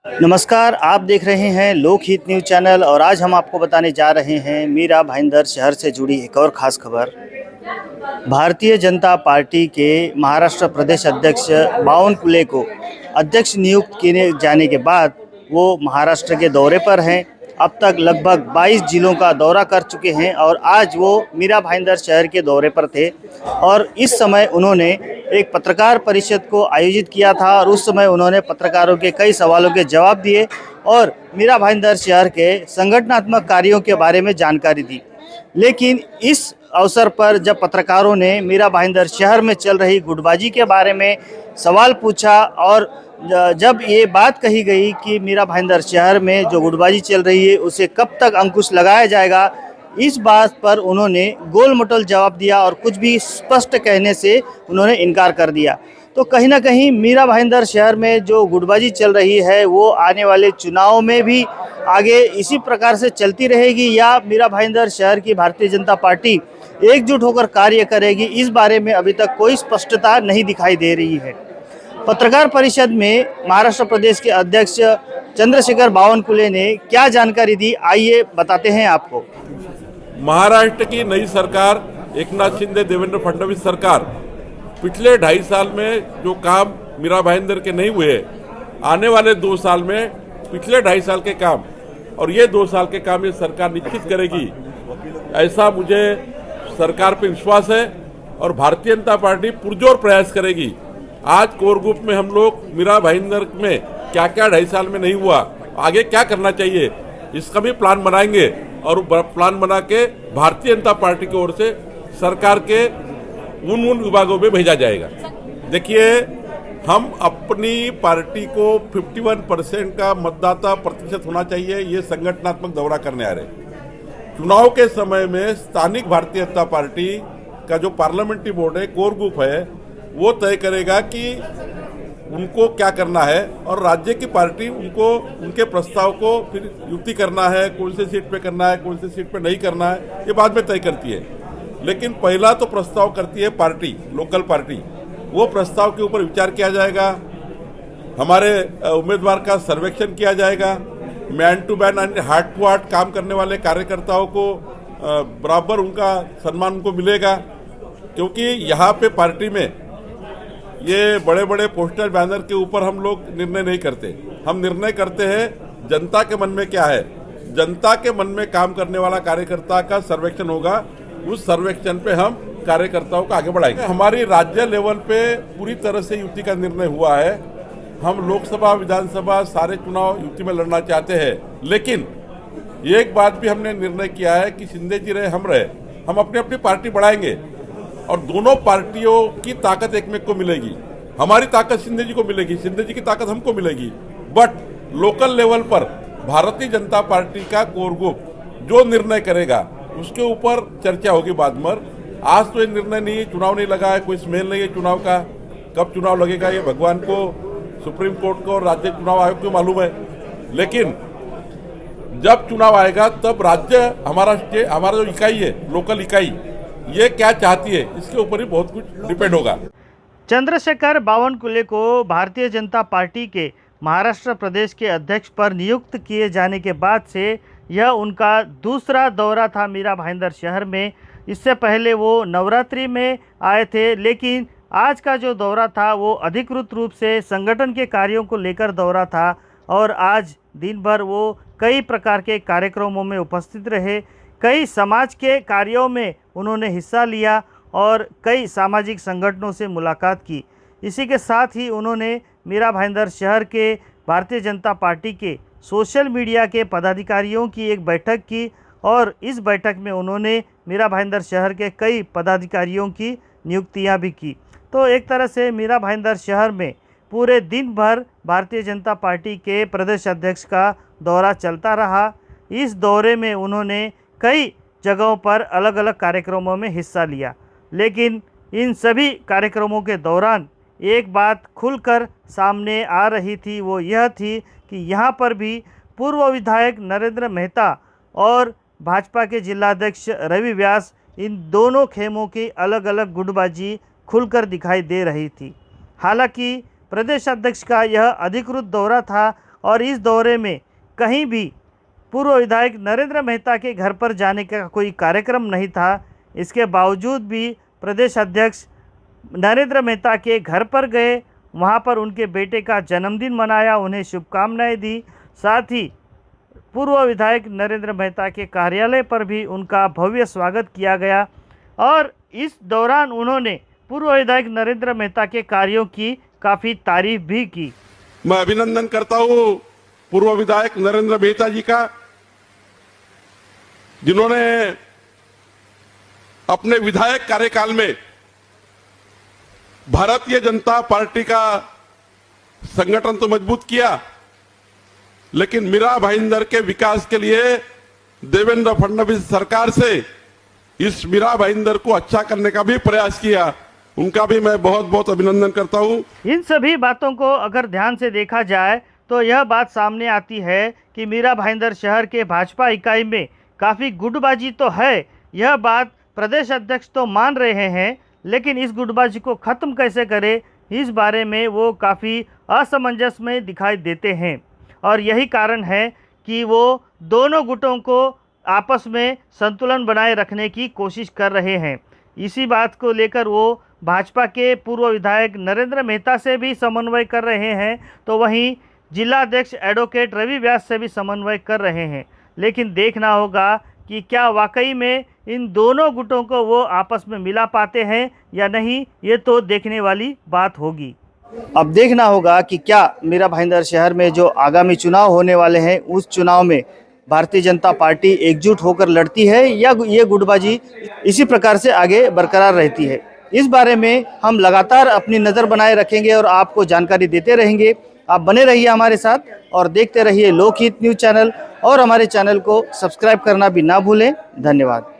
नमस्कार, आप देख रहे हैं लोकहित न्यूज़ चैनल और आज हम आपको बताने जा रहे हैं मीरा भाईंदर शहर से जुड़ी एक और ख़ास खबर। भारतीय जनता पार्टी के महाराष्ट्र प्रदेश अध्यक्ष बावनकुळे को अध्यक्ष नियुक्त किए जाने के बाद वो महाराष्ट्र के दौरे पर हैं। अब तक लगभग 22 जिलों का दौरा कर चुके हैं और आज वो मीरा भाईंदर शहर के दौरे पर थे और इस समय उन्होंने एक पत्रकार परिषद को आयोजित किया था और उस समय उन्होंने पत्रकारों के कई सवालों के जवाब दिए और मीरा भाईंदर शहर के संगठनात्मक कार्यों के बारे में जानकारी दी। लेकिन इस अवसर पर जब पत्रकारों ने मीरा भाईंदर शहर में चल रही गुटबाजी के बारे में सवाल पूछा और जब ये बात कही गई कि मीरा भाईंदर शहर में जो गुटबाजी चल रही है उसे कब तक अंकुश लगाया जाएगा, इस बात पर उन्होंने गोल मटोल जवाब दिया और कुछ भी स्पष्ट कहने से उन्होंने इनकार कर दिया। तो कहीं ना कहीं मीरा भाईंदर शहर में जो गुटबाजी चल रही है वो आने वाले चुनाव में भी आगे इसी प्रकार से चलती रहेगी या मीरा भाईंदर शहर की भारतीय जनता पार्टी एकजुट होकर कार्य करेगी, इस बारे में अभी तक कोई स्पष्टता नहीं दिखाई दे रही है। पत्रकार परिषद में महाराष्ट्र प्रदेश के अध्यक्ष चंद्रशेखर बावनकुळे ने क्या जानकारी दी, आइए बताते हैं आपको। महाराष्ट्र की नई सरकार एकनाथ शिंदे देवेंद्र फडणवीस सरकार पिछले 2.5 साल में जो काम मीरा भाईंदर के नहीं हुए, आने वाले 2 साल में पिछले 2.5 साल के काम और ये 2 साल के काम ये सरकार निश्चित करेगी, ऐसा मुझे सरकार पे विश्वास है और भारतीय जनता पार्टी पुरजोर प्रयास करेगी। आज कोर ग्रुप में हम लोग मीरा भाईंदर में क्या क्या 2.5 साल में नहीं हुआ, आगे क्या करना चाहिए, इसका भी प्लान बनाएंगे और प्लान बना के भारतीय जनता पार्टी की ओर से सरकार के उन विभागों में भेजा जाएगा। देखिए, हम अपनी पार्टी को 51% का मतदाता प्रतिशत होना चाहिए, ये संगठनात्मक दौरा करने आ रहे। चुनाव के समय में स्थानिक भारतीय जनता पार्टी का जो पार्लियामेंट्री बोर्ड है, कोर ग्रुप है, वो तय करेगा कि उनको क्या करना है और राज्य की पार्टी उनको उनके प्रस्ताव को फिर युक्ति करना है, कौन से सीट पे करना है, कौन से सीट पे नहीं करना है, ये बाद में तय करती है। लेकिन पहला तो प्रस्ताव करती है पार्टी, लोकल पार्टी। वो प्रस्ताव के ऊपर विचार किया जाएगा, हमारे उम्मीदवार का सर्वेक्षण किया जाएगा, man to man and heart to heart काम करने वाले कार्यकर्ताओं को बराबर उनका सम्मान उनको मिलेगा, क्योंकि यहाँ पे पार्टी में ये बड़े बड़े पोस्टर बैनर के ऊपर हम लोग निर्णय नहीं करते। हम निर्णय करते हैं जनता के मन में क्या है, जनता के मन में काम करने वाला कार्यकर्ता का सर्वेक्षण होगा, उस सर्वेक्षण पे हम कार्यकर्ताओं को आगे बढ़ाएंगे। हमारी राज्य लेवल पे पूरी तरह से युति का निर्णय हुआ है। हम लोकसभा विधानसभा सारे चुनाव युति में लड़ना चाहते हैं, लेकिन एक बात भी हमने निर्णय किया है कि शिंदे जी रहे हम रहे, हम अपनी अपनी पार्टी बढ़ाएंगे और दोनों पार्टियों की ताकत एक में को मिलेगी। हमारी ताकत शिंदे जी को मिलेगी, शिंदे जी की ताकत हमको मिलेगी, बट लोकल लेवल पर भारतीय जनता पार्टी का कोर ग्रुप जो निर्णय करेगा उसके ऊपर चर्चा होगी बाद में। आज तो ये निर्णय नहीं, चुनाव नहीं लगा है, कोई स्मेल नहीं है चुनाव का। कब चुनाव लगेगा ये भगवान को, सुप्रीम कोर्ट को और राज्य चुनाव आयोग को मालूम है। लेकिन जब चुनाव आएगा तब राज्य हमारा जो इकाई है, लोकल इकाई, ये क्या चाहती है, इसके ऊपर ही बहुत कुछ डिपेंड होगा। चंद्रशेखर बावनकुळे को भारतीय जनता पार्टी के महाराष्ट्र प्रदेश के अध्यक्ष पर नियुक्त किए जाने के बाद से यह उनका दूसरा दौरा था मीरा भाईंदर शहर में। इससे पहले वो नवरात्रि में आए थे, लेकिन आज का जो दौरा था वो अधिकृत रूप से संगठन के कार्यों को लेकर दौरा था और आज दिन भर वो कई प्रकार के कार्यक्रमों में उपस्थित रहे, कई समाज के कार्यों में उन्होंने हिस्सा लिया और कई सामाजिक संगठनों से मुलाकात की। इसी के साथ ही उन्होंने मीरा भाईंदर शहर के भारतीय जनता पार्टी के सोशल मीडिया के पदाधिकारियों की एक बैठक की और इस बैठक में उन्होंने मीरा भाईंदर शहर के कई पदाधिकारियों की नियुक्तियां भी की। तो एक तरह से मीरा भाईंदर शहर में पूरे दिन भर भारतीय जनता पार्टी के प्रदेश अध्यक्ष का दौरा चलता रहा। इस दौरे में उन्होंने कई जगहों पर अलग अलग कार्यक्रमों में हिस्सा लिया, लेकिन इन सभी कार्यक्रमों के दौरान एक बात खुलकर सामने आ रही थी, वो यह थी कि यहाँ पर भी पूर्व विधायक नरेंद्र मेहता और भाजपा के जिलाध्यक्ष रवि व्यास, इन दोनों खेमों की अलग अलग गुटबाजी खुलकर दिखाई दे रही थी। हालांकि प्रदेश अध्यक्ष का यह अधिकृत दौरा था और इस दौरे में कहीं भी पूर्व विधायक नरेंद्र मेहता के घर पर जाने का कोई कार्यक्रम नहीं था। इसके बावजूद भी प्रदेश अध्यक्ष नरेंद्र मेहता के घर पर गए, वहां पर उनके बेटे का जन्मदिन मनाया, उन्हें शुभकामनाएं दी। साथ ही पूर्व विधायक नरेंद्र मेहता के कार्यालय पर भी उनका भव्य स्वागत किया गया और इस दौरान उन्होंने पूर्व विधायक नरेंद्र मेहता के कार्यों की काफ़ी तारीफ भी की। मैं अभिनंदन करता हूं पूर्व विधायक नरेंद्र मेहता जी का, जिन्होंने अपने विधायक कार्यकाल में भारतीय जनता पार्टी का संगठन तो मजबूत किया, लेकिन मीरा भाईंदर के विकास के लिए देवेंद्र फडणवीस सरकार से इस मीरा भाईंदर को अच्छा करने का भी प्रयास किया। उनका भी मैं बहुत बहुत अभिनंदन करता हूं। इन सभी बातों को अगर ध्यान से देखा जाए तो यह बात सामने आती है कि मीरा भाईंदर शहर के भाजपा इकाई में काफ़ी गुटबाजी तो है, यह बात प्रदेश अध्यक्ष तो मान रहे हैं, लेकिन इस गुटबाजी को ख़त्म कैसे करें इस बारे में वो काफ़ी असमंजस में दिखाई देते हैं और यही कारण है कि वो दोनों गुटों को आपस में संतुलन बनाए रखने की कोशिश कर रहे हैं। इसी बात को लेकर वो भाजपा के पूर्व विधायक नरेंद्र मेहता से भी समन्वय कर रहे हैं, तो वहीं जिलाध्यक्ष एडवोकेट रवि व्यास से भी समन्वय कर रहे हैं। लेकिन देखना होगा कि क्या वाकई में इन दोनों गुटों को वो आपस में मिला पाते हैं या नहीं, ये तो देखने वाली बात होगी। अब देखना होगा कि क्या मीरा भाईंदर शहर में जो आगामी चुनाव होने वाले हैं उस चुनाव में भारतीय जनता पार्टी एकजुट होकर लड़ती है या ये गुटबाजी इसी प्रकार से आगे बरकरार रहती है। इस बारे में हम लगातार अपनी नज़र बनाए रखेंगे और आपको जानकारी देते रहेंगे। आप बने रहिए हमारे साथ और देखते रहिए लोकहित न्यूज़ चैनल और हमारे चैनल को सब्सक्राइब करना भी ना भूलें। धन्यवाद।